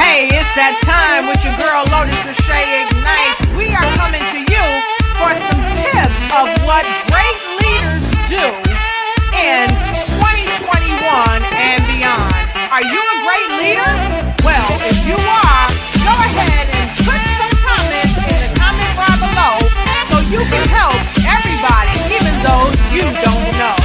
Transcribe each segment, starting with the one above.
Hey, it's that time with your girl Lotus Lachey Ignite. We are coming to you for some tips of what great leaders do in 2021 and beyond. Are you a great leader? Well, if you are, go ahead and put some comments in the comment bar below so you can help everybody, even those you don't know.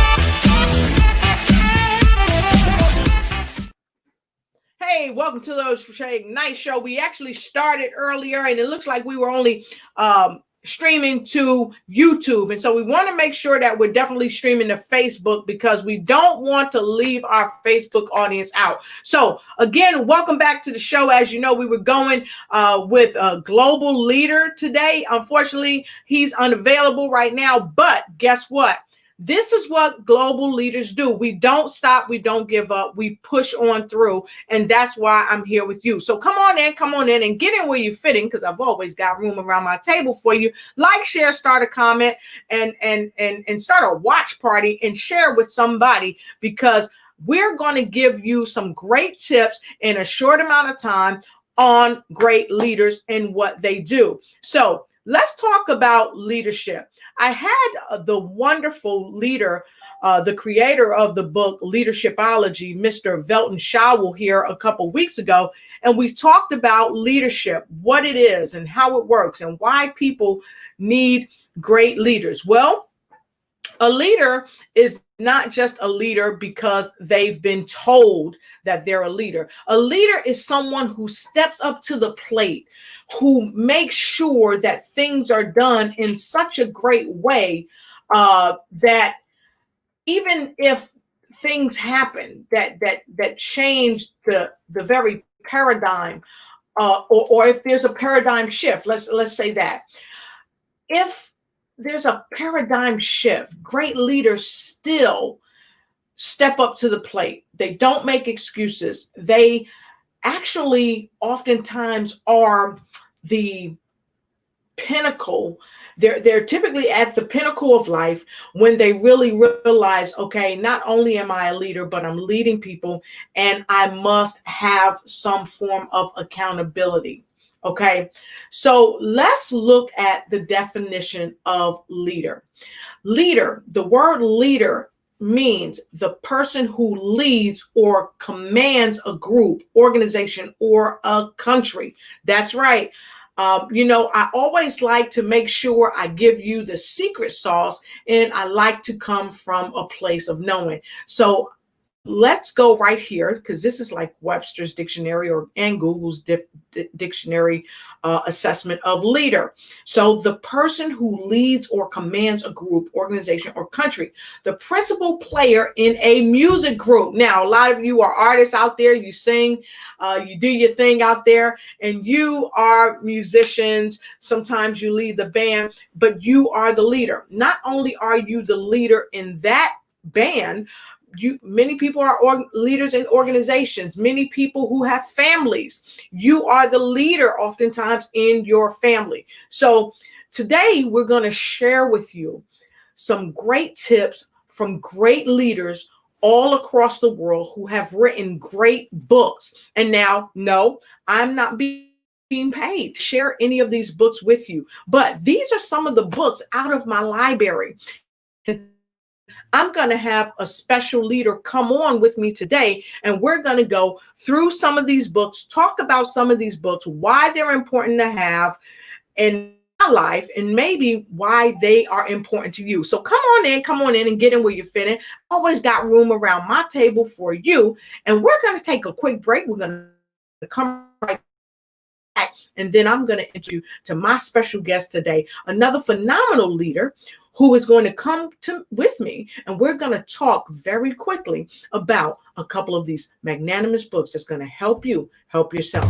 Hey, welcome to the Lachey Ignite Show. We actually started earlier, and it looks like we were only streaming to YouTube. And so we want to make sure that we're definitely streaming to Facebook because we don't want to leave our Facebook audience out. So again, welcome back to the show. As you know, we were going with a global leader today. Unfortunately, he's unavailable right now, but guess what? This is what global leaders do. We don't stop. We don't give up. We push on through. And that's why I'm here with you. So come on in and get in where you're fitting, because I've always got room around my table for you. Like, share, start a comment, and start a watch party and share with somebody, because we're going to give you some great tips in a short amount of time on great leaders and what they do. So let's talk about leadership. I had the wonderful leader, the creator of the book Leadershipology, Mr. Velton Shawel, here a couple weeks ago, and we talked about leadership, what it is and how it works and why people need great leaders. Well, a leader is not just a leader because they've been told that they're a leader. A leader is someone who steps up to the plate, who makes sure that things are done in such a great way that even if things happen that change the very paradigm, or if there's a paradigm shift, let's say that. If there's a paradigm shift, great leaders still step up to the plate. They don't make excuses. They actually oftentimes are the pinnacle. They're typically at the pinnacle of life when they really realize, okay, not only am I a leader, but I'm leading people, and I must have some form of accountability. Okay, so let's look at the definition of leader. Leader, the word leader means the person who leads or commands a group, organization, or a country. That's right. I always like to make sure I give you the secret sauce, and I like to come from a place of knowing. So let's go right here, because this is like Webster's dictionary and Google's dictionary assessment of leader. So the person who leads or commands a group, organization, or country, the principal player in a music group. Now, a lot of you are artists out there. You sing, you do your thing out there, and you are musicians. Sometimes you lead the band, but you are the leader. Not only are you the leader in that band, many people are leaders in organizations, many people who have families. You are the leader oftentimes in your family. So today we're going to share with you some great tips from great leaders all across the world who have written great books. And now, no, I'm not being paid to share any of these books with you, but these are some of the books out of my library. I'm going to have a special leader come on with me today, and we're going to go through some of these books, talk about some of these books, why they're important to have in my life, and maybe why they are important to you. So come on in and get in where you're fitting. Always got room around my table for you, and we're going to take a quick break. We're going to come right back, and then I'm going to introduce you to my special guest today, another phenomenal leader who is going to come with me, and we're going to talk very quickly about a couple of these magnanimous books that's going to help you help yourself.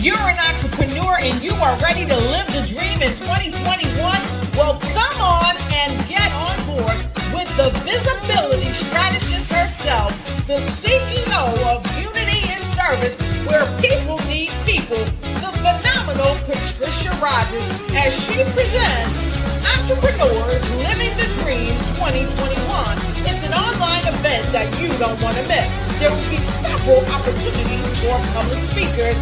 you're an entrepreneur and you are ready to live the dream in 2021, well, come on and get on board with the visibility strategist herself, the CEO of Unity in Service, where people need people, the phenomenal Patricia Rogers, as she presents Entrepreneurs Living the Dream 2021. It's an online event that you don't want to miss. There will be several opportunities for public speakers,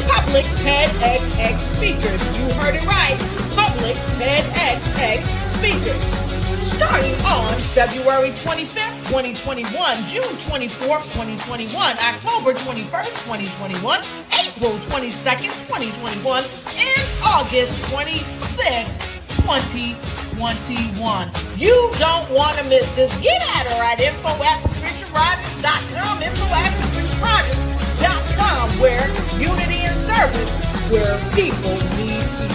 public TEDx speakers. You heard it right, public TEDx speakers. Starting on February 25th, 2021, June 24th, 2021, October 21st, 2021, April 22nd, 2021, and August 26th, 2021. You don't want to miss this. Get at her at info@patriciarogers.com, info@patriciarogers.com, where Unity in Service, where people need people.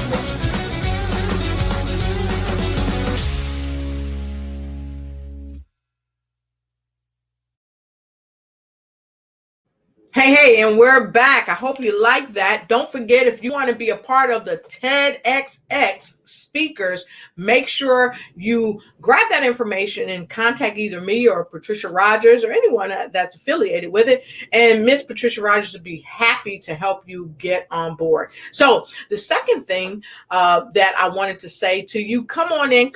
Hey, and we're back. I hope you like that. Don't forget, if you want to be a part of the TEDxX speakers, make sure you grab that information and contact either me or Patricia Rogers or anyone that's affiliated with it. And Miss Patricia Rogers would be happy to help you get on board. So the second thing that I wanted to say to you, come on in,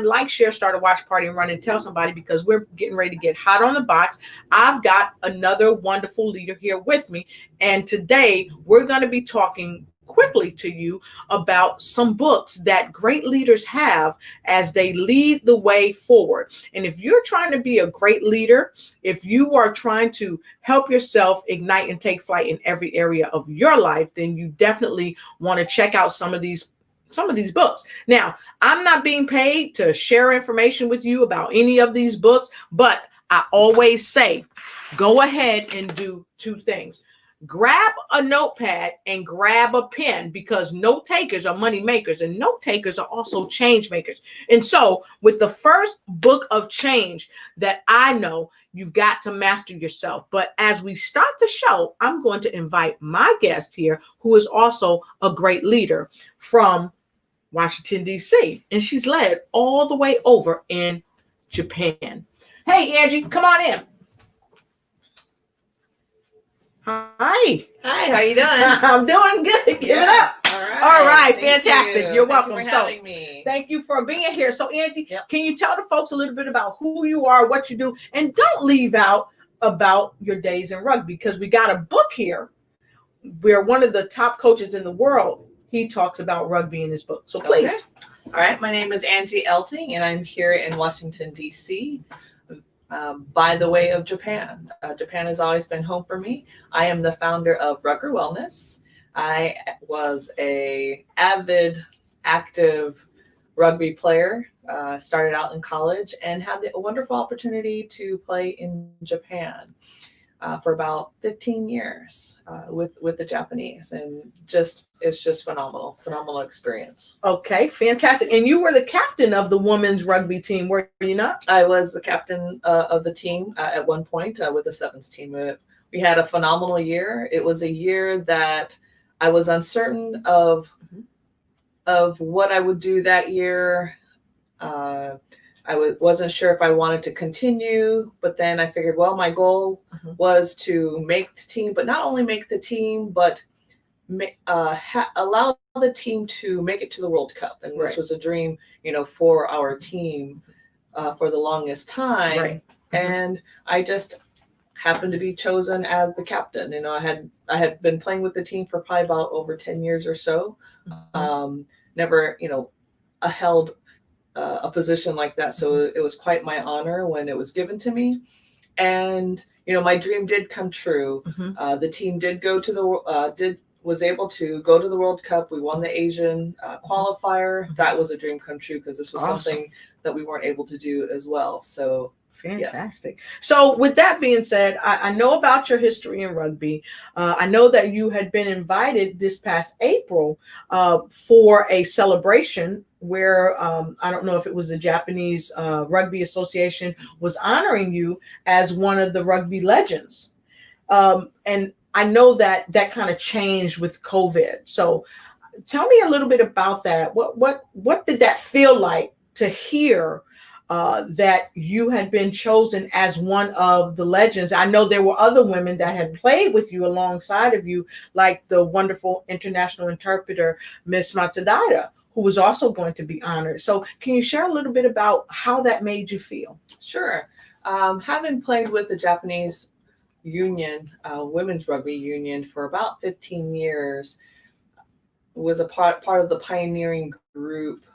like, share, start a watch party, and run and tell somebody, because we're getting ready to get hot on the box. I've got another wonderful leader here with me, and today we're going to be talking quickly to you about some books that great leaders have as they lead the way forward. And if you're trying to be a great leader, if you are trying to help yourself ignite and take flight in every area of your life, then you definitely want to check out some of these books. Now, I'm not being paid to share information with you about any of these books, but I always say, go ahead and do two things. Grab a notepad and grab a pen, because note takers are money makers and note takers are also change makers. And so with the first book of change that I know, you've got to master yourself. But as we start the show, I'm going to invite my guest here, who is also a great leader from Washington, D.C. And she's led all the way over in Japan. Hey, Angie, come on in. Hi. Hi, how you doing? I'm doing good. Give it up. All right. Fantastic. You're welcome. Thank you for having me. Thank you for being here. So, Angie, can you tell the folks a little bit about who you are, what you do, and don't leave out about your days in rugby, because we got a book here where one of the top coaches in the world, he talks about rugby in his book. So please. Okay. All right. My name is Angie Elting, and I'm here in Washington, D.C., by the way of Japan. Japan has always been home for me. I am the founder of Rugger Wellness. I was a avid, active rugby player. Started out in college and had the wonderful opportunity to play in Japan for about 15 years with the Japanese, and it's just phenomenal experience. Okay, fantastic. And you were the captain of the women's rugby team, were you not? I was the captain of the team at one point with the sevens team. We had a phenomenal year. It was a year that I was uncertain of what I would do that year. I wasn't sure if I wanted to continue, but then I figured, well, my goal was to make the team, but not only make the team, but allow the team to make it to the World Cup. And this was a dream, for our team for the longest time. Right. And I just happened to be chosen as the captain. I had been playing with the team for probably about over 10 years or so. Never, held a position like that. So it was quite my honor when it was given to me. And, my dream did come true. The team did go to was able to go to the World Cup. We won the Asian qualifier. That was a dream come true, because this was something that we weren't able to do as well. So fantastic. Yes. So with that being said, I know about your history in rugby. I know that you had been invited this past April for a celebration where I don't know if it was the Japanese Rugby Association was honoring you as one of the rugby legends. And I know that kind of changed with COVID. So tell me a little bit about that. What did that feel like to hear that you had been chosen as one of the legends? I know there were other women that had played with you alongside of you, like the wonderful international interpreter, Miss Matsudaira, who was also going to be honored. So can you share a little bit about how that made you feel? Sure. Having played with the Japanese union, women's rugby union, for about 15 years, was a part of the pioneering group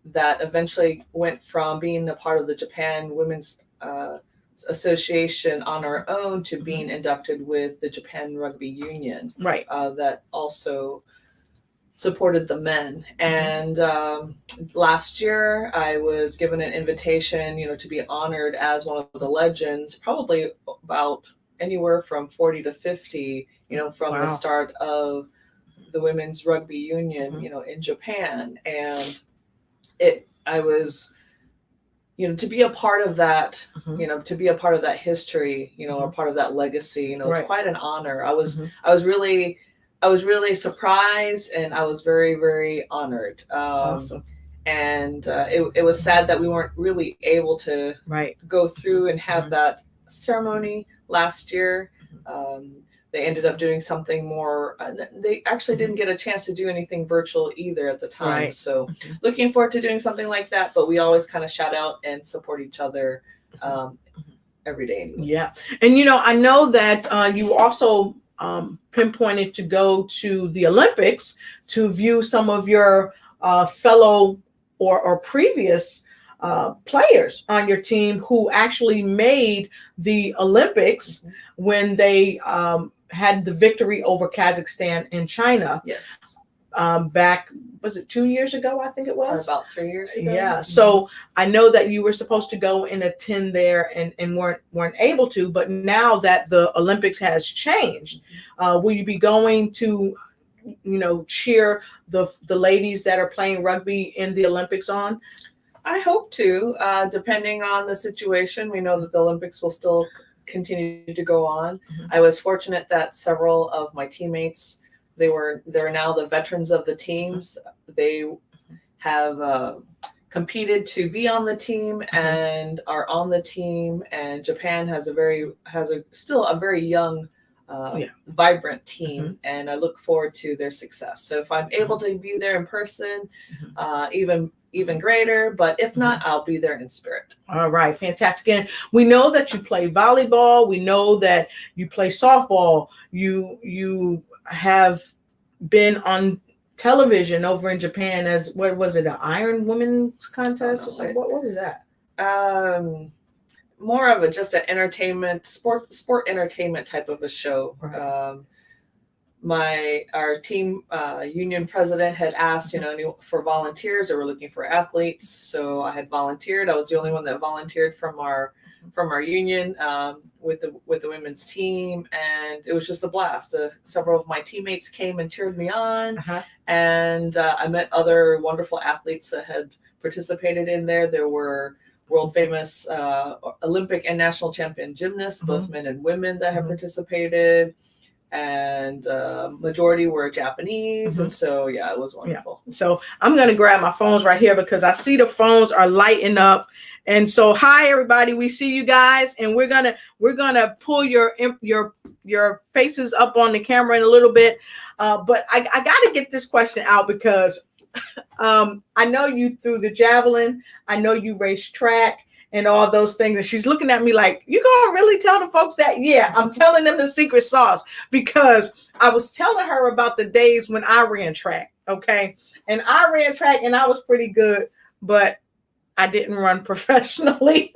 that eventually went from being a part of the Japan Women's Association on our own to being inducted with the Japan Rugby Union. Right. That also supported the men. And last year I was given an invitation, to be honored as one of the legends, probably about anywhere from 40 to 50, from the start of the Women's Rugby Union, in Japan. And I was, to be a part of that, to be a part of that history, a part of that legacy, it's quite an honor. I was really surprised, and I was very, very honored. Awesome. And it was sad that we weren't really able to go through and have that ceremony last year. They ended up doing something more. They actually didn't get a chance to do anything virtual either at the time. So looking forward to doing something like that. But we always kind of shout out and support each other every day. Anyway. Yeah. And, I know that you also pinpointed to go to the Olympics to view some of your fellow or previous players on your team who actually made the Olympics when they had the victory over Kazakhstan and China. Yes. Back, was it 2 years ago? I think it was. Or about 3 years ago. Yeah. So I know that you were supposed to go and attend there and weren't able to, but now that the Olympics has changed, will you be going to, cheer the ladies that are playing rugby in the Olympics on? I hope to, depending on the situation. We know that the Olympics will still continue to go on. I was fortunate that several of my teammates, they're now the veterans of the teams. They have competed to be on the team and are on the team. And Japan has still a very young, vibrant team, and I look forward to their success. So if I'm able to be there in person, even greater, but if not, I'll be there in spirit. All right, fantastic. And we know that you play volleyball. We know that you play softball. You have been on television over in Japan as, what was it, an Iron Women's contest or something? What is that? More of just an entertainment, sport entertainment type of a show. Our team union president had asked, for volunteers. They were looking for athletes, so I had volunteered. I was the only one that volunteered from our union with the women's team, and it was just a blast. Several of my teammates came and cheered me on, and I met other wonderful athletes that had participated in there. There were world famous Olympic and national champion gymnasts, both men and women, that have participated. And majority were Japanese. And so, it was wonderful. Yeah. So I'm going to grab my phones right here because I see the phones are lighting up. And so, hi, everybody. We see you guys. And we're going to pull your faces up on the camera in a little bit. But I got to get this question out because I know you threw the javelin. I know you raced track and all those things. And she's looking at me like, you gonna really tell the folks that? Yeah, I'm telling them the secret sauce because I was telling her about the days when I ran track. Okay. And I ran track and I was pretty good, but I didn't run professionally.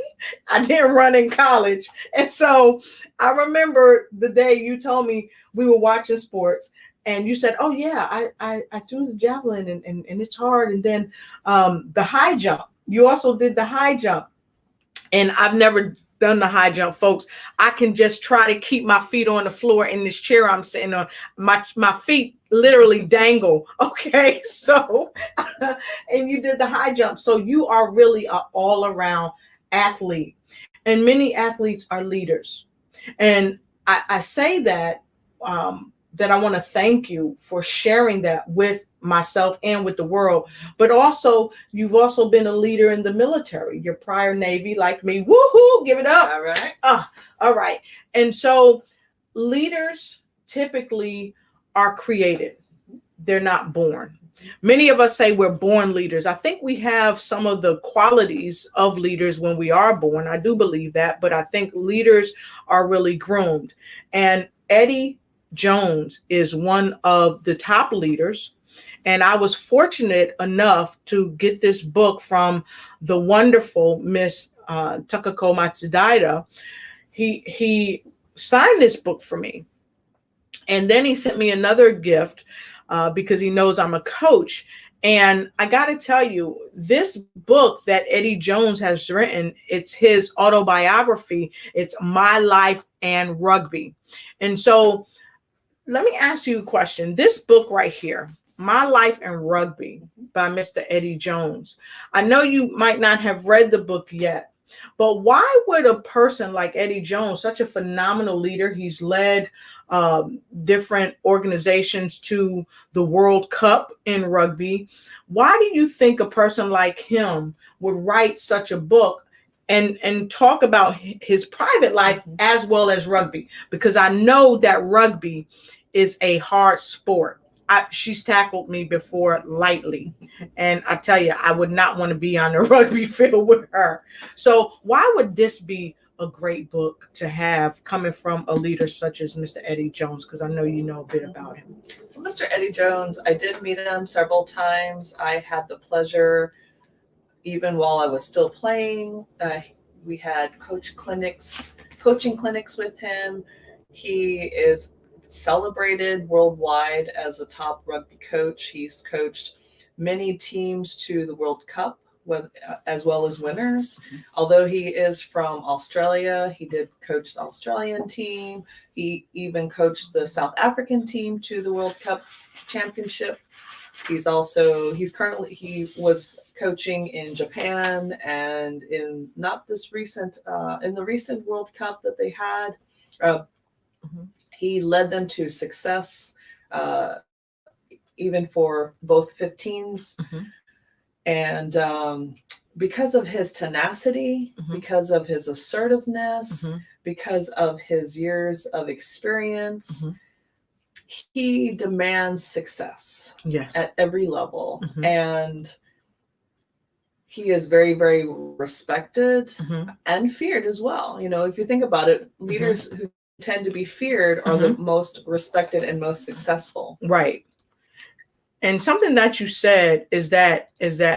I didn't run in college. And so I remember the day you told me we were watching sports and you said, oh yeah, I threw the javelin and it's hard. And then the high jump, you also did the high jump. And I've never done the high jump, folks. I can just try to keep my feet on the floor in this chair I'm sitting on. My feet literally dangle. Okay. So, and you did the high jump. So you are really an all around athlete. And many athletes are leaders. And I say that that I want to thank you for sharing that with myself and with the world. But also, you've also been a leader in the military. You're prior Navy, like me. Woohoo! Give it up. All right. All right. And so, leaders typically are created. They're not born. Many of us say we're born leaders. I think we have some of the qualities of leaders when we are born. I do believe that, but I think leaders are really groomed. And Eddie Jones is one of the top leaders. And I was fortunate enough to get this book from the wonderful Miss Takako Matsudaira. He signed this book for me. And then he sent me another gift because he knows I'm a coach. And I got to tell you, this book that Eddie Jones has written, it's his autobiography. It's My Life and Rugby. And so let me ask you a question. This book right here, My Life and Rugby by Mr. Eddie Jones. I know you might not have read the book yet, but why would a person like Eddie Jones, such a phenomenal leader, he's led different organizations to the World Cup in rugby. Why do you think a person like him would write such a book and talk about his private life as well as rugby? Because I know that rugby is a hard sport. She's tackled me before lightly. And I tell you, I would not want to be on the rugby field with her. So why would this be a great book to have coming from a leader such as Mr. Eddie Jones? Because I know you know a bit about him. Well, Mr. Eddie Jones, I did meet him several times. I had the pleasure, even while I was still playing, we had coaching clinics with him. He is celebrated worldwide as a top rugby coach. He's coached many teams to the World Cup, as well as winners. Although he is from Australia, he did coach the Australian team. He even coached the South African team to the World Cup championship. He was coaching in Japan, and in the recent World Cup that they had, he led them to success, even for both 15s. And because of his tenacity, because of his assertiveness, because of his years of experience, he demands success at every level. And he is very, very respected and feared as well. You know, if you think about it, leaders who tend to be feared are the most respected and most successful. Right. And something that you said is that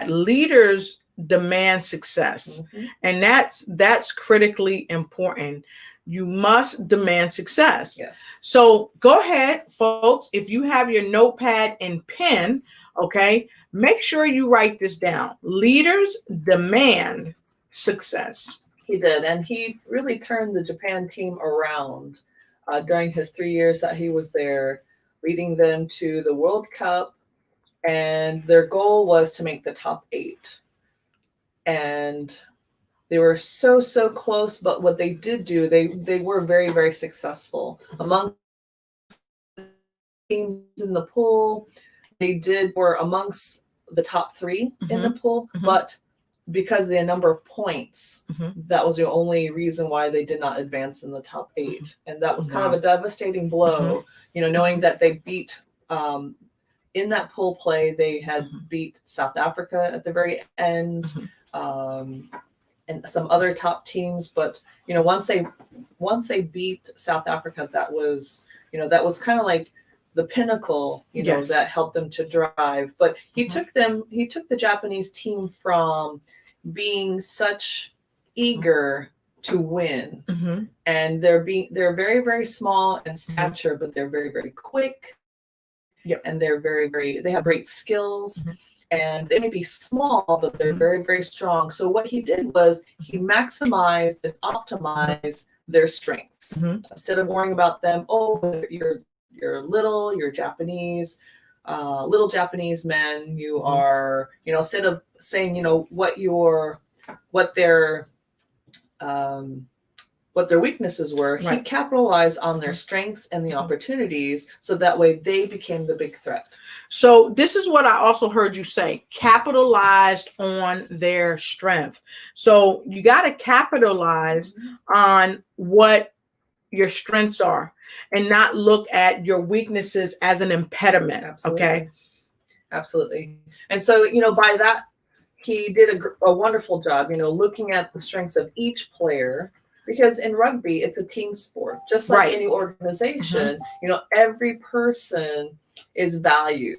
leaders demand success. And that's critically important. You must demand success. Yes. So go ahead, folks. If you have your notepad and pen, okay, make sure you write this down. Leaders demand success. He did. And he really turned the Japan team around during his 3 years that he was there, leading them to the World Cup. And their goal was to make the top 8. And they were so close, but what they did do, they were very, very successful. Among teams in the pool, were amongst the top 3 in the pool, but because of the number of points, that was the only reason why they did not advance in the top 8. And that was kind of a devastating blow, you know, knowing that they beat in that pool play, they had beat South Africa at the very end, and some other top teams. But you know, once they beat South Africa, that was kind of like the pinnacle, you know, that helped them to drive. But he took the Japanese team from being such eager to win, and they're very, very small in stature, but they're very, very quick. And they're they have great skills, and they may be small, but they're very, very strong. So what he did was he maximized and optimized their strengths. Instead of worrying about them, you're little, you're Japanese, little Japanese men, you are, you know, instead of saying, you know, what what their weaknesses were, he capitalized on their strengths and the opportunities, so that way they became the big threat. So this is what I also heard you say, capitalized on their strength. So you got to capitalize on what your strengths are and not look at your weaknesses as an impediment. Absolutely. Okay. Absolutely. And so, by that, he did a wonderful job, looking at the strengths of each player, because in rugby, it's a team sport, just like any organization, every person is valued.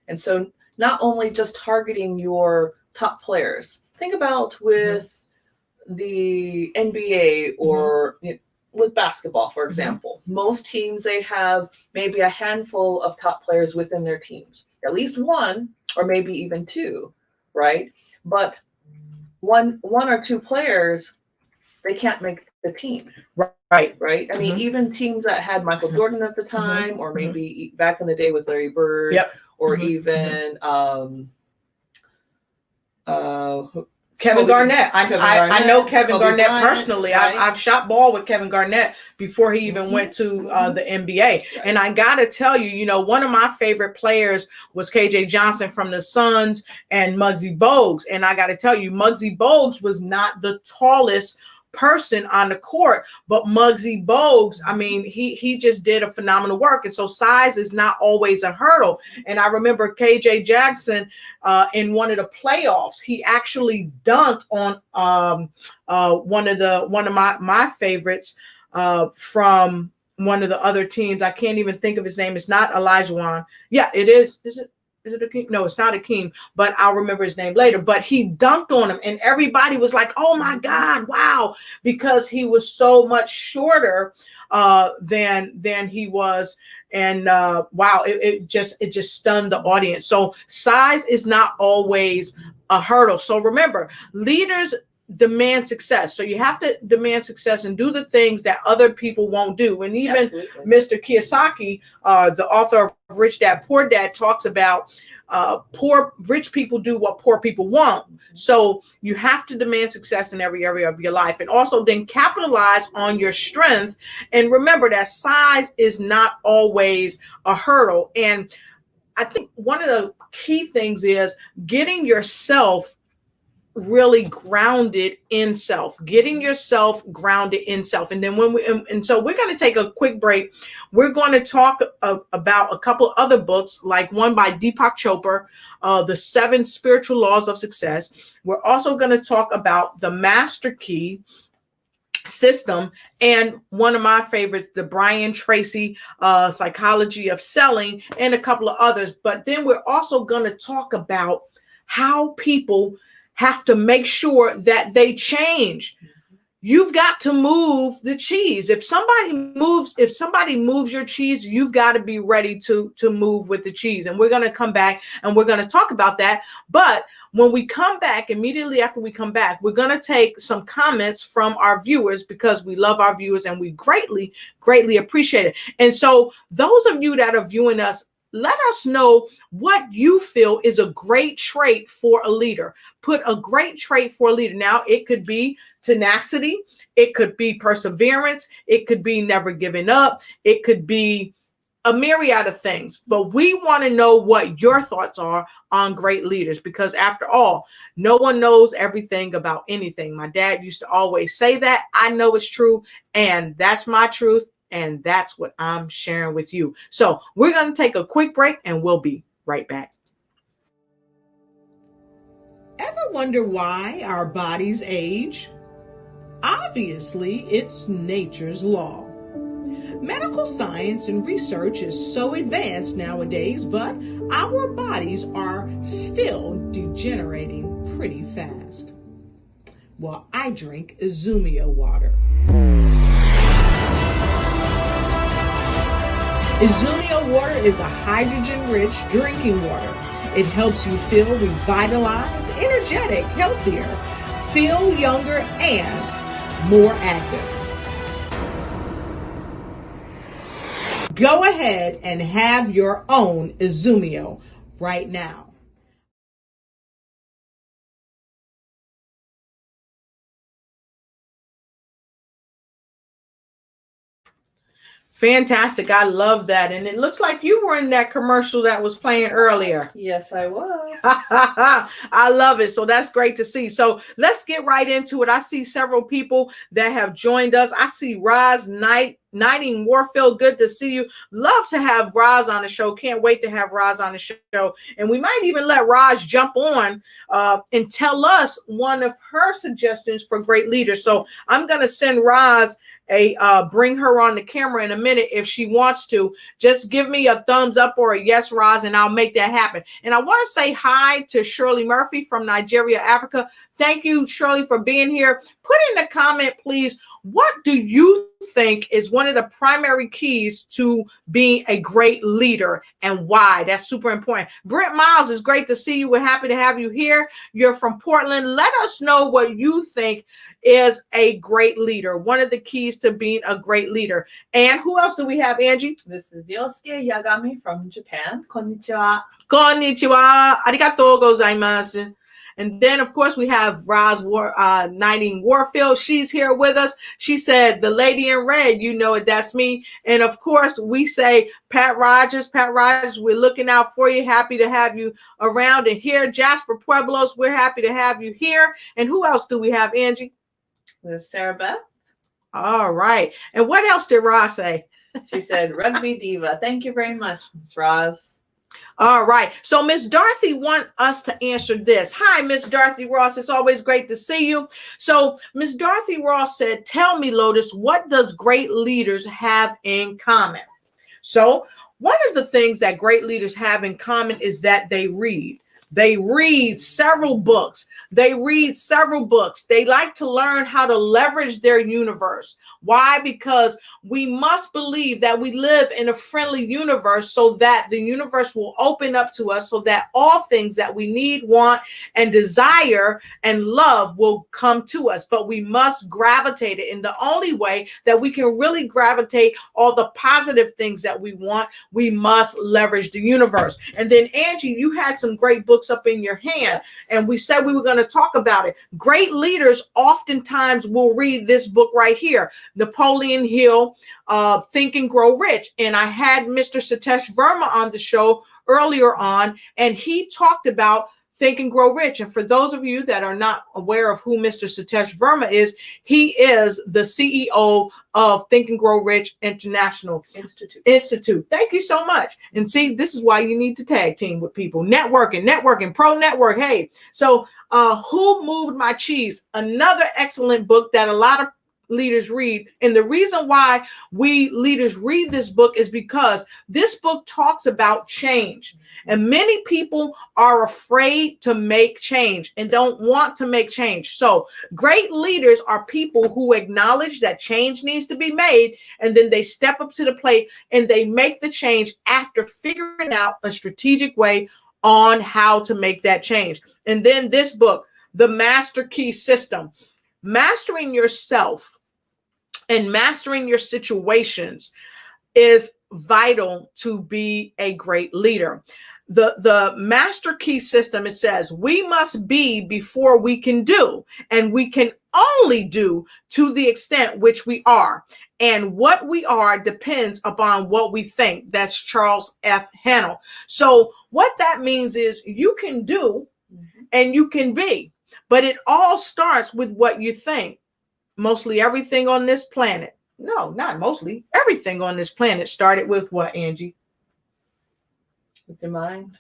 And so not only just targeting your top players, think about with the NBA or with basketball, for example, most teams, they have maybe a handful of top players within their teams, at least one, or maybe even two, right? But one or two players, they can't make the team. Right. I mean, even teams that had Michael Jordan at the time, or maybe back in the day with Larry Bird, or even Kevin Garnett. I know Kevin Garnett Bryant, personally. I've shot ball with Kevin Garnett before he even went to the NBA. And I got to tell you, one of my favorite players was KJ Johnson from the Suns and Muggsy Bogues. And I got to tell you, Muggsy Bogues was not the tallest person on the court, but Muggsy Bogues, I mean, he just did a phenomenal work. And so size is not always a hurdle. And I remember KJ Jackson in one of the playoffs, he actually dunked on one of my favorites from one of the other teams. I can't even think of his name. It's not Elijah. Yeah, it is. Is it Akeem? No, it's not Akeem, but I'll remember his name later. But he dunked on him, and everybody was like, "Oh my God, wow!" Because he was so much shorter than he was, and wow, it just stunned the audience. So size is not always a hurdle. So remember, leaders demand success. So you have to demand success and do the things that other people won't do. And even Mr. Kiyosaki, the author of Rich Dad, Poor Dad, talks about rich people do what poor people won't. So you have to demand success in every area of your life, and also then capitalize on your strength. And remember that size is not always a hurdle. And I think one of the key things is getting yourself really grounded in self, getting yourself grounded in self. And then so we're going to take a quick break. We're going to talk about a couple other books, like one by Deepak Chopra, The 7 Spiritual Laws of Success. We're also going to talk about the Master Key system, and one of my favorites, the Brian Tracy Psychology of Selling, and a couple of others. But then we're also going to talk about how people have to make sure that they change. You've got to move the cheese. If somebody moves your cheese, you've got to be ready to move with the cheese. And we're going to come back and we're going to talk about that. But when we come back, immediately after we come back, we're going to take some comments from our viewers, because we love our viewers and we greatly, greatly appreciate it. And so those of you that are viewing us, let us know what you feel is a great trait for a leader. Put a great trait for a leader. Now, it could be tenacity. It could be perseverance. It could be never giving up. It could be a myriad of things. But we want to know what your thoughts are on great leaders, because after all, no one knows everything about anything. My dad used to always say that. I know it's true, and that's my truth. And that's what I'm sharing with you. So we're going to take a quick break and we'll be right back. Ever wonder why our bodies age? Obviously, it's nature's law. Medical science and research is so advanced nowadays, but our bodies are still degenerating pretty fast. Well, I drink Izumia water. Izumia water is a hydrogen-rich drinking water. It helps you feel revitalized, energetic, healthier, feel younger, and more active. Go ahead and have your own Izumia right now. Fantastic. I love that. And it looks like you were in that commercial that was playing earlier. Yes, I was. I love it. So that's great to see. So let's get right into it. I see several people that have joined us. I see Roz Knighting Warfield. Good to see you. Love to have Roz on the show. Can't wait to have Roz on the show. And we might even let Roz jump on and tell us one of her suggestions for great leaders. So I'm going to send Roz bring her on the camera in a minute if she wants to. Just give me a thumbs up or a yes, Roz, and I'll make that happen. And I want to say hi to Shirley Murphy from Nigeria, Africa. Thank you, Shirley, for being here. Put in the comment, please, what do you think is one of the primary keys to being a great leader and why? That's super important. Brent Miles, is great to see you. We're happy to have you here. You're from Portland. Let us know what you think is a great leader, one of the keys to being a great leader. And who else do we have, Angie? This is Ryosuke Yagami from Japan. Konnichiwa. Konnichiwa. Arigatou gozaimasu. And then, of course, we have Roz Knighting Warfield. She's here with us. She said, the lady in red, you know it, that's me. And of course, we say, Pat Rogers, we're looking out for you. Happy to have you around and here. Jasper Pueblos, we're happy to have you here. And who else do we have, Angie? This is Sarah Beth. All right. And what else did Roz say? She said, Rugby Diva. Thank you very much, Ms. Roz. All right. So Miss Dorothy want us to answer this. Hi, Miss Dorothy Ross. It's always great to see you. So Miss Dorothy Ross said, tell me, Lotus, what does great leaders have in common? So one of the things that great leaders have in common is that they read. They read several books. They like to learn how to leverage their universe. Why? Because we must believe that we live in a friendly universe so that the universe will open up to us so that all things that we need, want, and desire and love will come to us. But we must gravitate it. And the only way that we can really gravitate all the positive things that we want, we must leverage the universe. And then, Angie, you had some great books up in your hand. Yes. And we said we were going to talk about it. Great leaders oftentimes will read this book right here, Napoleon Hill, Think and Grow Rich. And I had Mr. Satish Verma on the show earlier on, and he talked about Think and Grow Rich. And for those of you that are not aware of who Mr. Satish Verma is, he is the CEO of Think and Grow Rich International Institute. Thank you so much. And see, this is why you need to tag team with people. Networking, pro network. Hey, so Who Moved My Cheese? Another excellent book that a lot of leaders read. And the reason why we leaders read this book is because this book talks about change. And many people are afraid to make change and don't want to make change. So great leaders are people who acknowledge that change needs to be made, and then they step up to the plate and they make the change after figuring out a strategic way on how to make that change. And then this book, The Master Key System, mastering yourself and mastering your situations is vital to be a great leader. The Master Key System, it says, we must be before we can do, and we can only do to the extent which we are. And what we are depends upon what we think. That's Charles F. Hannell. So what that means is you can do and you can be, but it all starts with what you think. Mostly everything on this planet. No, not mostly. Everything on this planet started with what, Angie? With your mind.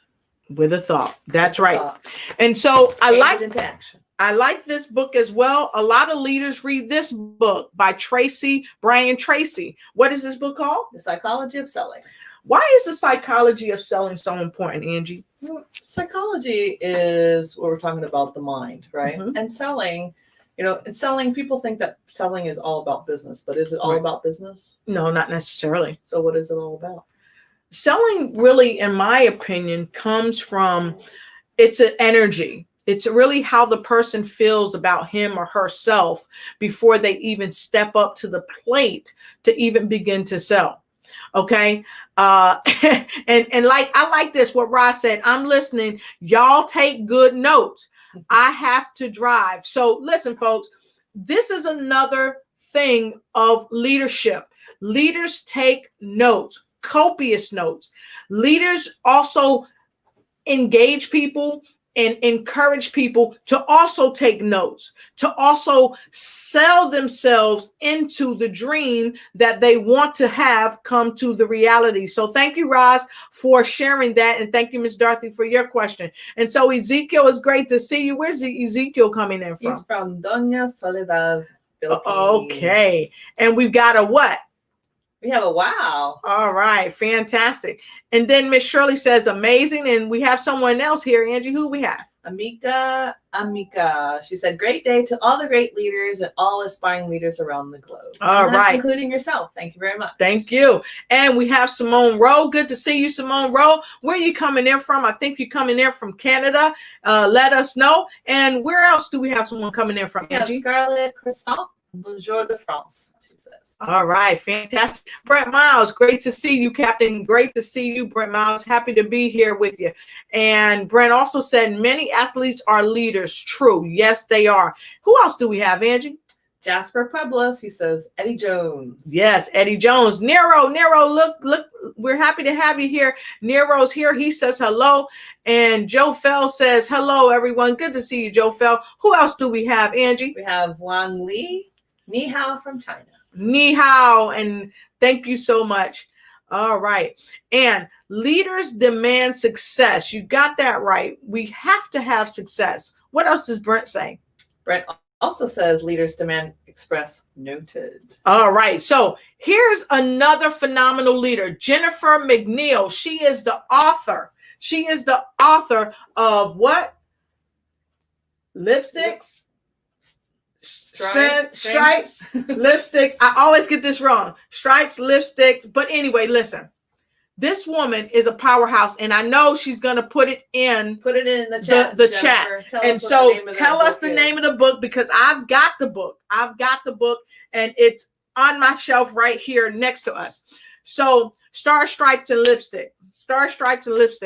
With a thought. That's right. And so I like this book as well. A lot of leaders read this book by Brian Tracy. What is this book called? The Psychology of Selling. Why is the psychology of selling so important, Angie? Well, psychology is what we're talking about, the mind, right? Mm-hmm. And selling, in selling, people think that selling is all about business, but is it all about business? No, not necessarily. So what is it all about? Selling really, in my opinion, comes from, it's an energy. It's really how the person feels about him or herself before they even step up to the plate to even begin to sell. Okay. And like, I like this, what Ross said, I'm listening. Y'all take good notes. I have to drive. So listen, folks, this is another thing of leadership. Leaders take notes, copious notes. Leaders also engage people and encourage people to also take notes, to also sell themselves into the dream that they want to have come to the reality. So thank you, Roz, for sharing that. And thank you, Miss Dorothy, for your question. And so Ezekiel, is great to see you. Where's Ezekiel coming in from? He's from Doña Soledad, Philippines. Okay. And we've got a what? We have a wow. All right. Fantastic. And then Miss Shirley says amazing. And we have someone else here. Angie, who we have? Amika. She said, great day to all the great leaders and all aspiring leaders around the globe. All right. Including yourself. Thank you very much. Thank you. And we have Simone Rowe. Good to see you, Simone Rowe. Where are you coming in from? I think you're coming in from Canada. Let us know. And where else do we have someone coming in from, Angie? Scarlett Croissant. Bonjour de France, she says. All right, fantastic. Brent Miles, great to see you, Captain. Great to see you, Brent Miles. Happy to be here with you. And Brent also said many athletes are leaders. True. Yes, they are. Who else do we have, Angie? Jasper Pueblos, he says, Eddie Jones. Yes, Eddie Jones. Nero, look, we're happy to have you here. Nero's here. He says hello. And Joe Fell says hello, everyone. Good to see you, Joe Fell. Who else do we have, Angie? We have Wang Li. Ni hao from China. Ni hao, and thank you so much. All right. And leaders demand success. You got that right. We have to have success. What else does Brent say? Brent also says leaders demand express. Noted. All right. So here's another phenomenal leader, Jennifer McNeil. She is the author. She is the author of what? Lipsticks? Stripes, lipsticks. I always get this wrong. Stripes, lipsticks. But anyway, listen. This woman is a powerhouse, and I know she's going to put it in the chat. The chat. And so tell us the name of the book, because I've got the book. And it's on my shelf right here next to us. So Star Stripes and Lipstick.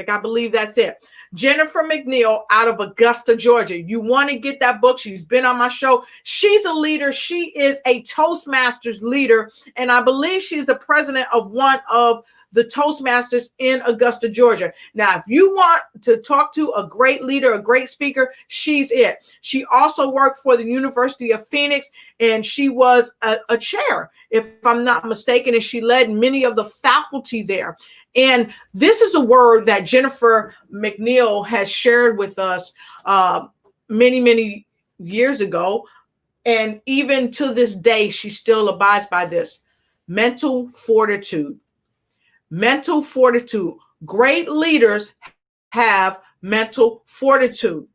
I believe that's it. Jennifer McNeil out of Augusta, Georgia. You want to get that book. She's been on my show. She's a leader. She is a Toastmasters leader. And I believe she's the president of one of the Toastmasters in Augusta, Georgia. Now, if you want to talk to a great leader, a great speaker, she's it. She also worked for the University of Phoenix, and she was a chair, if I'm not mistaken, and she led many of the faculty there. And this is a word that Jennifer McNeil has shared with us many, many years ago. And even to this day, she still abides by this. Mental fortitude. Mental fortitude. Great leaders have mental fortitude.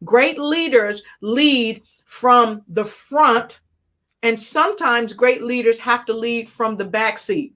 Great leaders lead from the front, and sometimes great leaders have to lead from the back seat.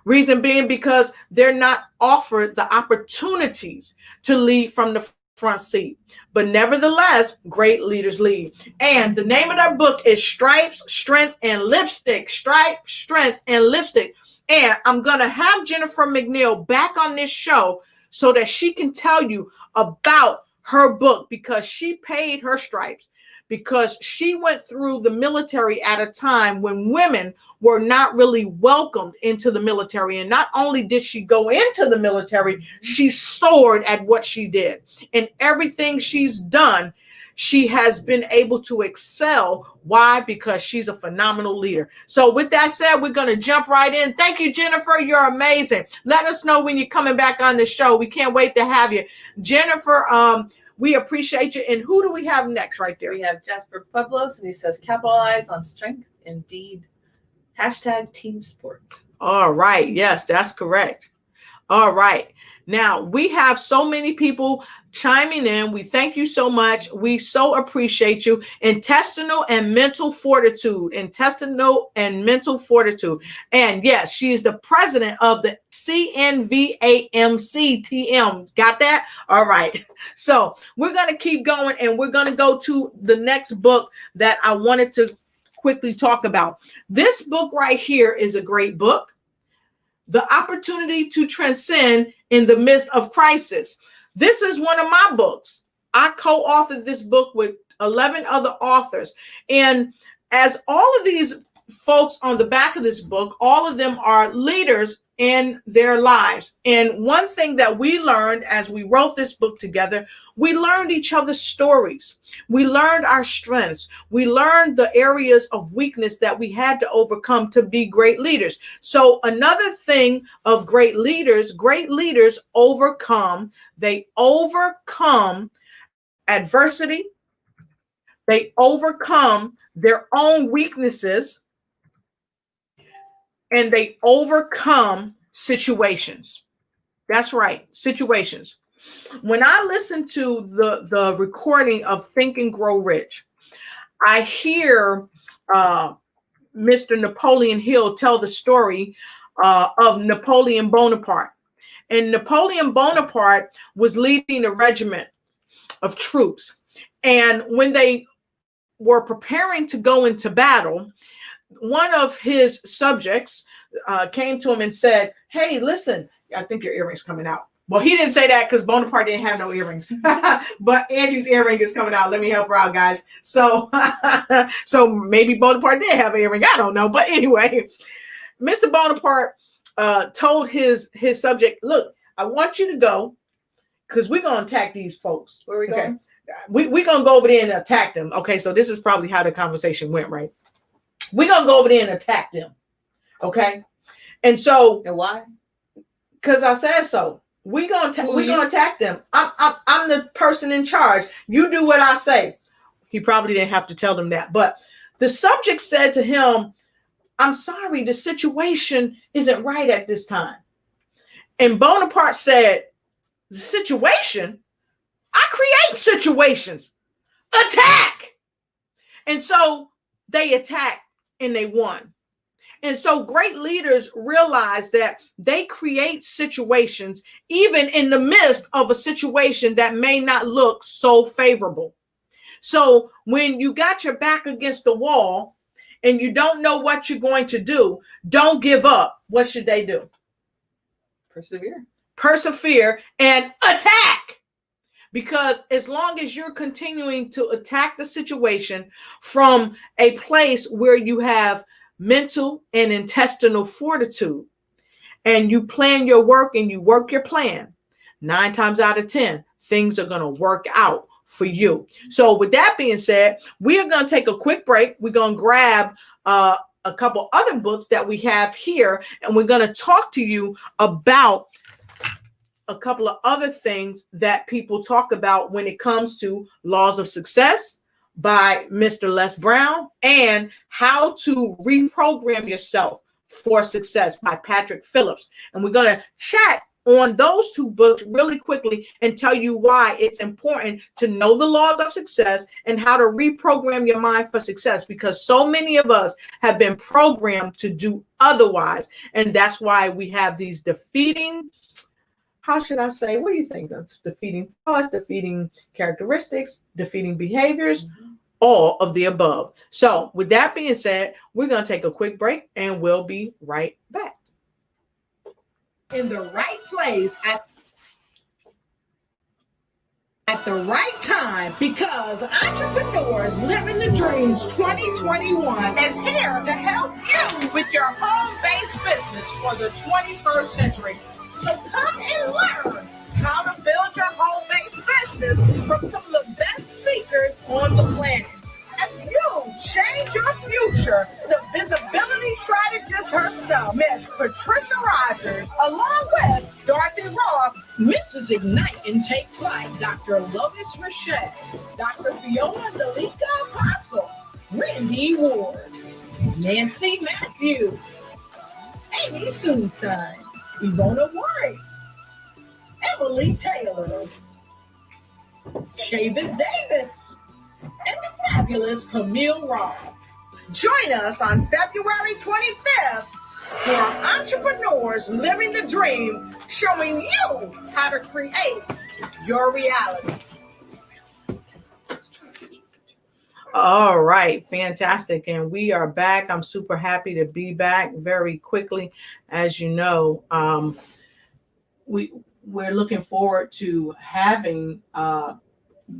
Reason being because they're not offered the opportunities to lead from the front seat. But nevertheless, great leaders lead. And the name of that book is Stripes, Strength, and Lipstick. Stripes, Strength, and Lipstick. And I'm going to have Jennifer McNeil back on this show so that she can tell you about her book, because she paid her stripes, because she went through the military at a time when women were not really welcomed into the military. And not only did she go into the military, she soared at what she did. And everything she's done, she has been able to excel. Why? Because she's a phenomenal leader. So with that said, we're going to jump right in. Thank you, Jennifer. You're amazing. Let us know when you're coming back on the show. We can't wait to have you. Jennifer, we appreciate you. And who do we have next right there? We have Jasper Pueblos, and he says, capitalize on strength, indeed. # team sport. All right. Yes, that's correct. All right. Now, we have so many people chiming in. We thank you so much. We so appreciate you. Intestinal and mental fortitude. Intestinal and mental fortitude. And yes, she is the president of the CNVAMCTM. Got that? All right. So we're going to keep going, and we're going to go to the next book that I wanted to quickly talk about. This book right here is a great book. The Opportunity to Transcend in the Midst of Crisis. This is one of my books. I co-authored this book with 11 other authors. And as all of these folks on the back of this book, all of them are leaders in their lives. And one thing that we learned as we wrote this book together, we learned each other's stories. We learned our strengths. We learned the areas of weakness that we had to overcome to be great leaders. So another thing of great leaders overcome. They overcome adversity. They overcome their own weaknesses, and they overcome situations. That's right, situations. When I listen to the recording of Think and Grow Rich, I hear Mr. Napoleon Hill tell the story of Napoleon Bonaparte. And Napoleon Bonaparte was leading a regiment of troops. And when they were preparing to go into battle, one of his subjects came to him and said, "Hey, listen, I think your earring's coming out." Well, he didn't say that because Bonaparte didn't have no earrings, but Angie's earring is coming out. Let me help her out, guys. So, so maybe Bonaparte did have an earring. I don't know. But anyway, Mr. Bonaparte told his subject, "Look, I want you to go because we're going to attack these folks." Where are we going? We're going to go over there and attack them. Okay, so this is probably how the conversation went, right? We're going to go over there and attack them. Okay? And so. And why? Because I said so. We're gonna attack them. I'm the person in charge. You do what I say. He probably didn't have to tell them that. But the subject said to him, "I'm sorry, the situation isn't right at this time." And Bonaparte said, "The situation? I create situations. Attack!" And so they attacked and they won. And so great leaders realize that they create situations even in the midst of a situation that may not look so favorable. So when you got your back against the wall and you don't know what you're going to do, don't give up. What should they do? Persevere. Persevere and attack. Because as long as you're continuing to attack the situation from a place where you have mental and intestinal fortitude, and you plan your work and you work your plan, 9 times out of 10, things are going to work out for you. So with that being said, we are going to take a quick break. We're going to grab a couple other books that we have here, and we're going to talk to you about a couple of other things that people talk about when it comes to laws of success by Mr. Les Brown, and How to Reprogram Yourself for Success by Patrick Phillips. And we're going to chat on those 2 books really quickly and tell you why it's important to know the laws of success and how to reprogram your mind for success, because so many of us have been programmed to do otherwise. And that's why we have these defeating, how should I say, what do you think? That's defeating thoughts, defeating characteristics, defeating behaviors, all of the above. So with that being said, we're going to take a quick break and we'll be right back. In the right place at the right time, because Entrepreneurs Living the Dreams 2021 is here to help you with your home-based business for the 21st century. So come and learn how to build your home-based business from some of the best speakers on the planet. As you change your future, the visibility strategist herself, Miss Patricia Rogers, along with Dorothy Ross, Mrs. Ignite and Take Flight, Dr. Lois Rochelle, Dr. Fiona Delika Apostle, Randy Ward, Nancy Matthews, Amy Soonstein, Ivona White, Emily Taylor, Shavis Davis, and the fabulous Camille Ross. Join us on February 25th for Entrepreneurs Living the Dream, showing you how to create your reality. All right, fantastic. And we are back. I'm super happy to be back very quickly. As you know, we're looking forward to having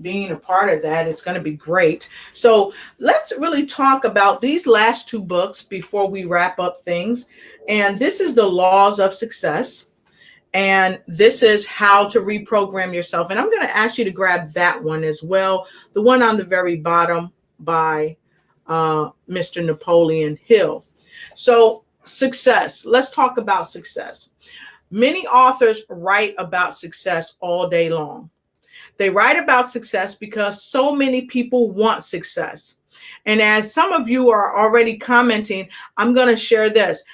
being a part of that. It's going to be great. So let's really talk about these last two books before we wrap up things. And this is The Laws of Success. And this is How to Reprogram Yourself. And I'm going to ask you to grab that one as well. The one on the very bottom by Mr. Napoleon Hill. So success. Let's talk about success. Many authors write about success all day long. They write about success because so many people want success. And as some of you are already commenting, I'm going to share this.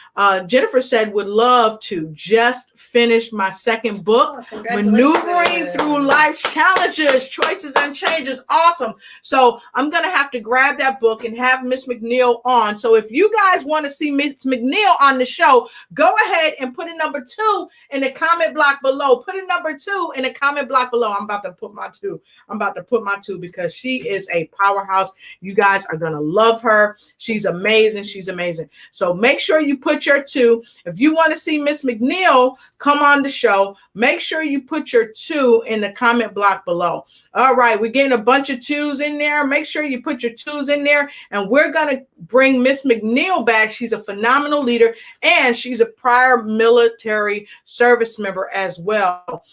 Jennifer said, would love to just finish my second book, Maneuvering Through Life's Challenges, Choices and Changes. Awesome. So I'm going to have to grab that book and have Miss McNeil on. So if you guys want to see Miss McNeil on the show, go ahead and put a number 2 in the comment block below. Put a number 2 in the comment block below. I'm about to put my 2. I'm about to put my 2 because she is a powerhouse. You guys are going to love her. She's amazing. She's amazing. So make sure you put your 2. If you want to see Miss McNeil come on the show, make sure you put your 2 in the comment block below. All right, we're getting a bunch of 2s in there. Make sure you put your 2s in there, and we're going to bring Miss McNeil back. She's a phenomenal leader, and she's a prior military service member as well,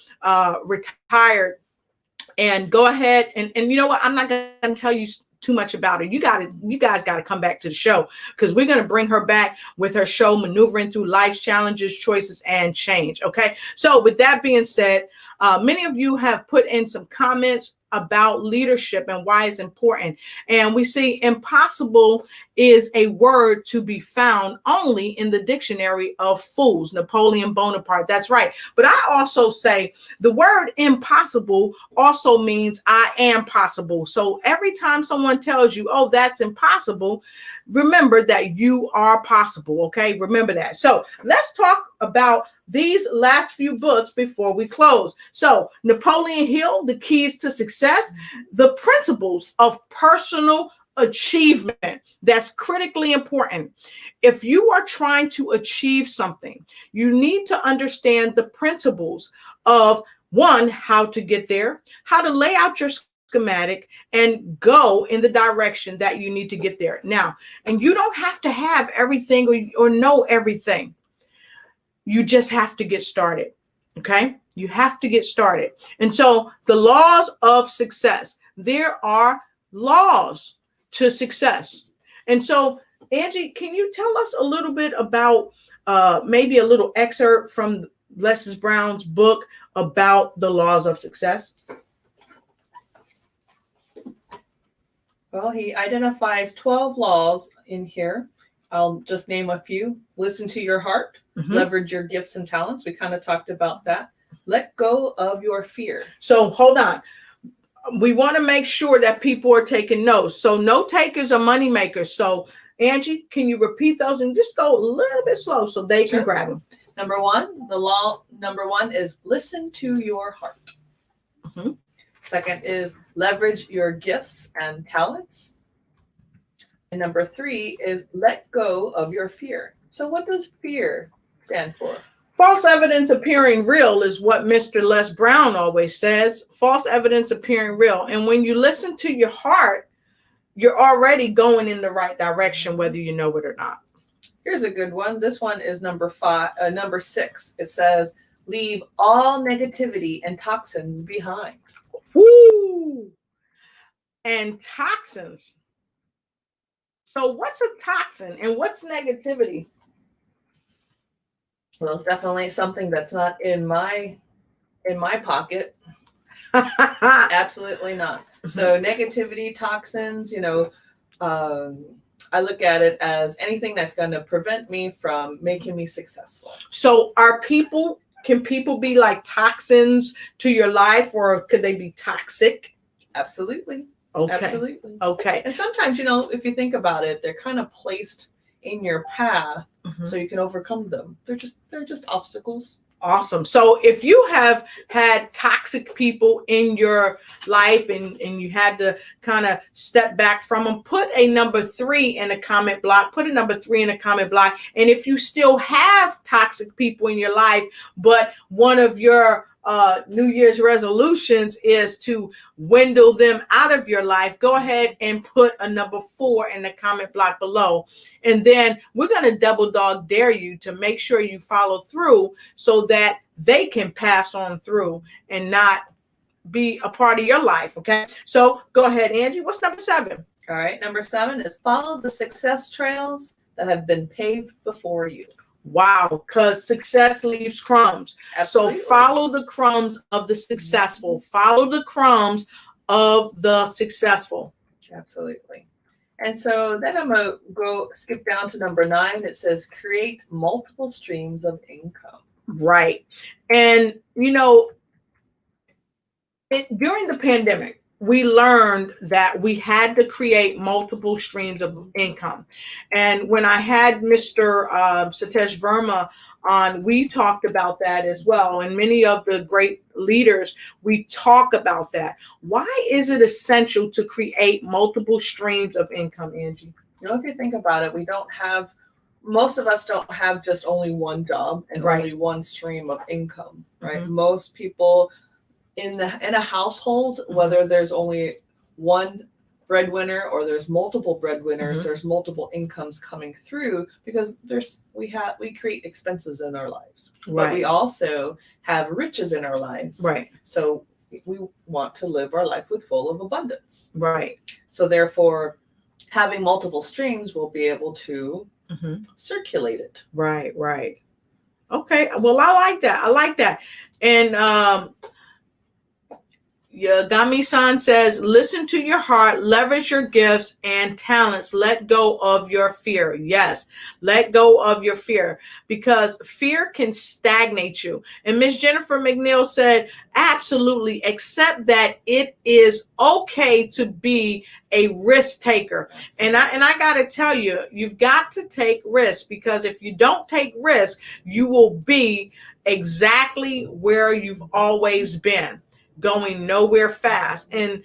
retired. And go ahead and you know what? I'm not going to tell you too much about her. You guys got to come back to the show because we're going to bring her back with her show, Maneuvering Through Life's Challenges, Choices, and Change. Okay. So with that being said, many of you have put in some comments about leadership and why it's important. And we see impossible is a word to be found only in the dictionary of fools, Napoleon Bonaparte. That's right. But I also say the word impossible also means I am possible. So every time someone tells you, oh, that's impossible, remember that you are possible. Okay. Remember that. So let's talk about these last few books before we close. So Napoleon Hill, The Keys to Success, the principles of personal achievement. That's critically important. If you are trying to achieve something, you need to understand the principles of, one, how to get there, how to lay out your schematic and go in the direction that you need to get there. Now, and you don't have to have everything or know everything. You just have to get started. Okay. You have to get started. And so the laws of success, there are laws to success. And so, Angie, can you tell us a little bit about maybe a little excerpt from Les Brown's book about the laws of success? Well, he identifies 12 laws in here. I'll just name a few. Listen to your heart, leverage your gifts and talents. We kind of talked about that. Let go of your fear. So hold on. We want to make sure that people are taking notes. So note takers are money makers. So Angie, can you repeat those and just go a little bit slow so they can grab them? Number 1, the law number 1 is listen to your heart. Second is leverage your gifts and talents. And number 3 is let go of your fear. So what does fear stand for? False evidence appearing real is what Mr. Les Brown always says. False evidence appearing real. And when you listen to your heart, you're already going in the right direction, whether you know it or not. Here's a good one. This one is number 6. It says, leave all negativity and toxins behind. Woo! And toxins. So what's a toxin and what's negativity? Well, it's definitely something that's not in my pocket. Absolutely not. So negativity, toxins, I look at it as anything that's going to prevent me from making me successful. So can people be like toxins to your life, or could they be toxic? Absolutely. Okay. Absolutely. Okay. And sometimes, if you think about it, they're kind of placed in your path so you can overcome them. They're just obstacles. Awesome. So if you have had toxic people in your life and you had to kind of step back from them, put a number 3 in a comment block, put a number 3 in a comment block. And if you still have toxic people in your life, but one of your New Year's resolutions is to dwindle them out of your life, go ahead and put a number 4 in the comment block below. And then we're going to double dog dare you to make sure you follow through so that they can pass on through and not be a part of your life. Okay, so go ahead, Angie. What's number 7? All right, number 7 is follow the success trails that have been paved before you. Wow, because success leaves crumbs. Absolutely. So follow the crumbs of the successful. Follow the crumbs of the successful. Absolutely. And so then I'm going to skip down to number 9. It says create multiple streams of income. Right. And, you know, during the pandemic, we learned that we had to create multiple streams of income. And when I had Mr. Satish Verma on, we talked about that as well. And many of the great leaders, we talk about that. Why is it essential to create multiple streams of income, Angie? You know, if you think about it, most of us don't have just only one job and only one stream of income, right? Mm-hmm. Most people in a household, whether there's only one breadwinner or there's multiple breadwinners, there's multiple incomes coming through because we create expenses in our lives, but we also have riches in our lives, right? So we want to live our life with full of abundance, right? So therefore, having multiple streams will be able to circulate it, right? Okay, well, I like that, and Yagami-san says, listen to your heart, leverage your gifts and talents, let go of your fear. Yes, let go of your fear, because fear can stagnate you. And Miss Jennifer McNeil said, absolutely, accept that it is okay to be a risk taker. And I got to tell you, you've got to take risks, because if you don't take risks, you will be exactly where you've always been, going nowhere fast. And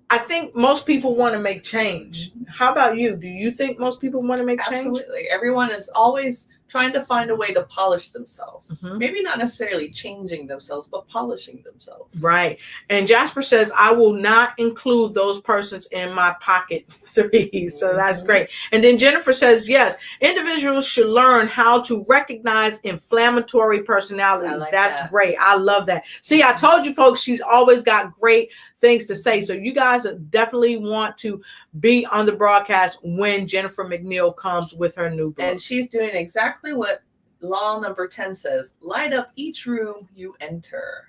I think most people want to make change. How about you? Do you think most people want to make change? Absolutely. Everyone is always trying to find a way to polish themselves. Maybe not necessarily changing themselves, but polishing themselves. Right. And Jasper says, I will not include those persons in my pocket 3. So that's great. And then Jennifer says, yes, individuals should learn how to recognize inflammatory personalities. That's great. I love that. See, I told you folks, she's always got great things to say. So you guys definitely want to be on the broadcast when Jennifer McNeil comes with her new book. And she's doing exactly what law number 10 says. Light up each room you enter.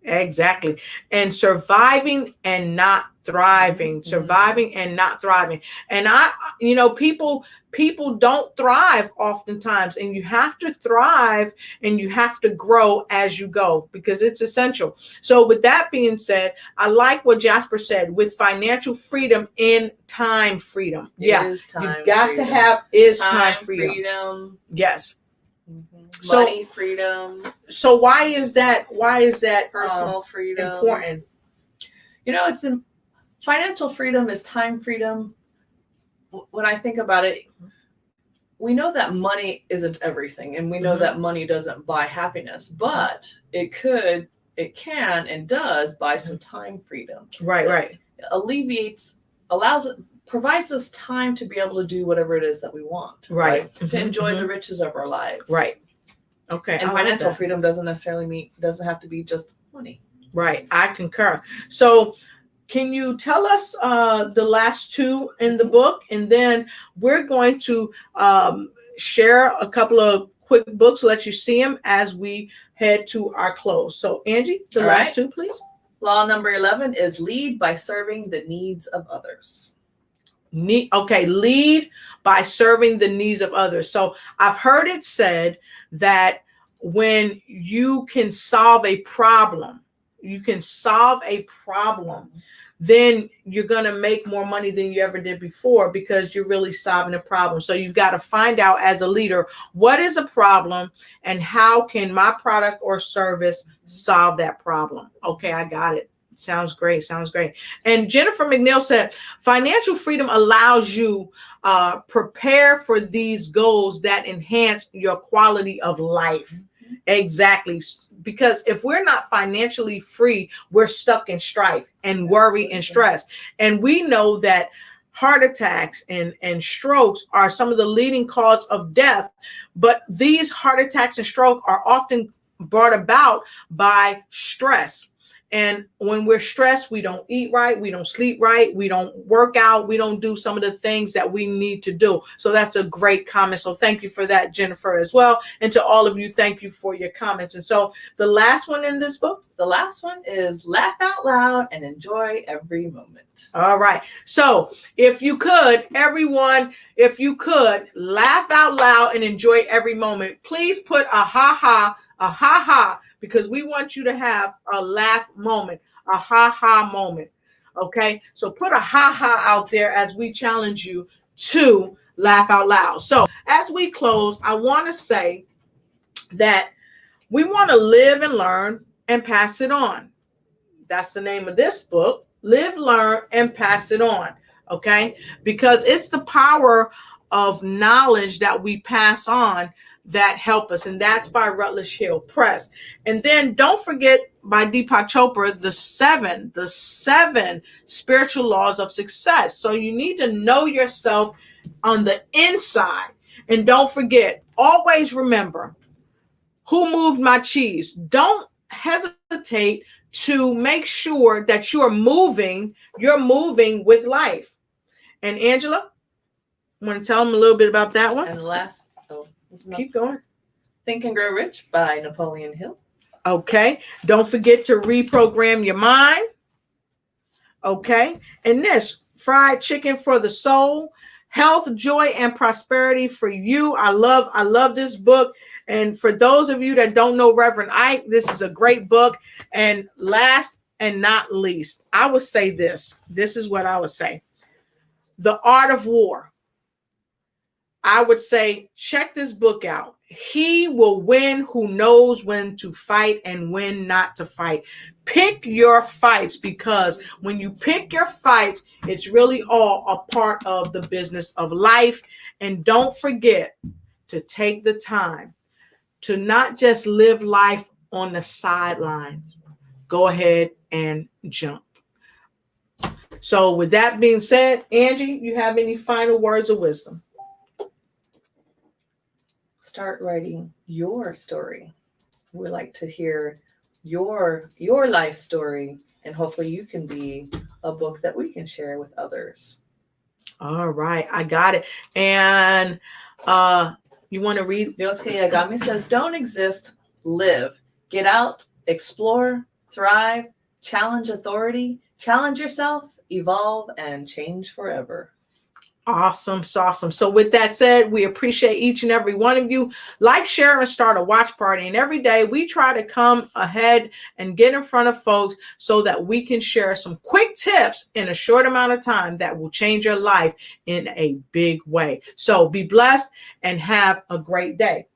Exactly. And surviving and not thriving, surviving and not thriving. And people don't thrive oftentimes, and you have to thrive and you have to grow as you go, because it's essential. So with that being said, I like what Jasper said, with financial freedom in time freedom. You've got to have time freedom. Yes. Money freedom. So why is that personal freedom important? You know, financial freedom is time freedom. When I think about it, we know that money isn't everything, and we know that money doesn't buy happiness, but it can and does buy some time freedom. Right. Provides us time to be able to do whatever it is that we want. Right. To enjoy the riches of our lives. Right. Okay. And financial freedom doesn't have to be just money. Right. I concur. So can you tell us the last 2 in the book? And then we're going to share a couple of quick books, let you see them as we head to our close. So Angie, the last 2, please. Law number 11 is lead by serving the needs of others. Lead by serving the needs of others. So I've heard it said that when you can solve a problem, then you're going to make more money than you ever did before, because you're really solving a problem. So you've got to find out as a leader, what is a problem and how can my product or service solve that problem? Okay, I got it. Sounds great. And Jennifer McNeil said, financial freedom allows you prepare for these goals that enhance your quality of life. Exactly. because if we're not financially free, we're stuck in strife and worry and stress. And we know that heart attacks and strokes are some of the leading cause of death. But these heart attacks and stroke are often brought about by stress. And when we're stressed, we don't eat right, we don't sleep right, we don't work out, we don't do some of the things that we need to do. So that's a great comment. So thank you for that, Jennifer, as well. And to all of you, thank you for your comments. And so the last one in this book? The last one is laugh out loud and enjoy every moment. All right. So if you could, everyone, if you could laugh out loud and enjoy every moment, please put a ha-ha, because we want you to have a laugh moment, a ha-ha moment. Okay, so put a ha-ha out there as we challenge you to laugh out loud. So as we close, I want to say that we want to live and learn and pass it on. That's the name of this book, Live, Learn, and Pass It On. Okay, because it's the power of knowledge that we pass on that help us, and that's by Rutledge Hill Press. And then don't forget, by Deepak Chopra, the seven spiritual laws of success. So you need to know yourself on the inside. And don't forget, always remember, who moved my cheese? Don't hesitate to make sure that you're moving with life. And Angela, want to tell them a little bit about that one? And the last, keep going. Think and Grow Rich by Napoleon Hill. Okay. Don't forget to reprogram your mind. Okay. And this, Fried Chicken for the Soul, Health, Joy, and Prosperity for You. I love this book. And for those of you that don't know Reverend Ike, this is a great book. And last and not least, I would say this. This is what I would say. The Art of War. I would say, check this book out. He will win who knows when to fight and when not to fight. Pick your fights, because when you pick your fights, it's really all a part of the business of life. And don't forget to take the time to not just live life on the sidelines. Go ahead and jump. So with that being said, Angie, you have any final words of wisdom? Start writing your story. We like to hear your life story, and hopefully you can be a book that we can share with others. All right, I got it. And you want to read? Yosuke Yagami says, don't exist, live. Get out, explore, thrive, challenge authority, challenge yourself, evolve, and change forever. Awesome. So with that said, we appreciate each and every one of you. Like, share, and start a watch party. And every day we try to come ahead and get in front of folks so that we can share some quick tips in a short amount of time that will change your life in a big way. So be blessed and have a great day.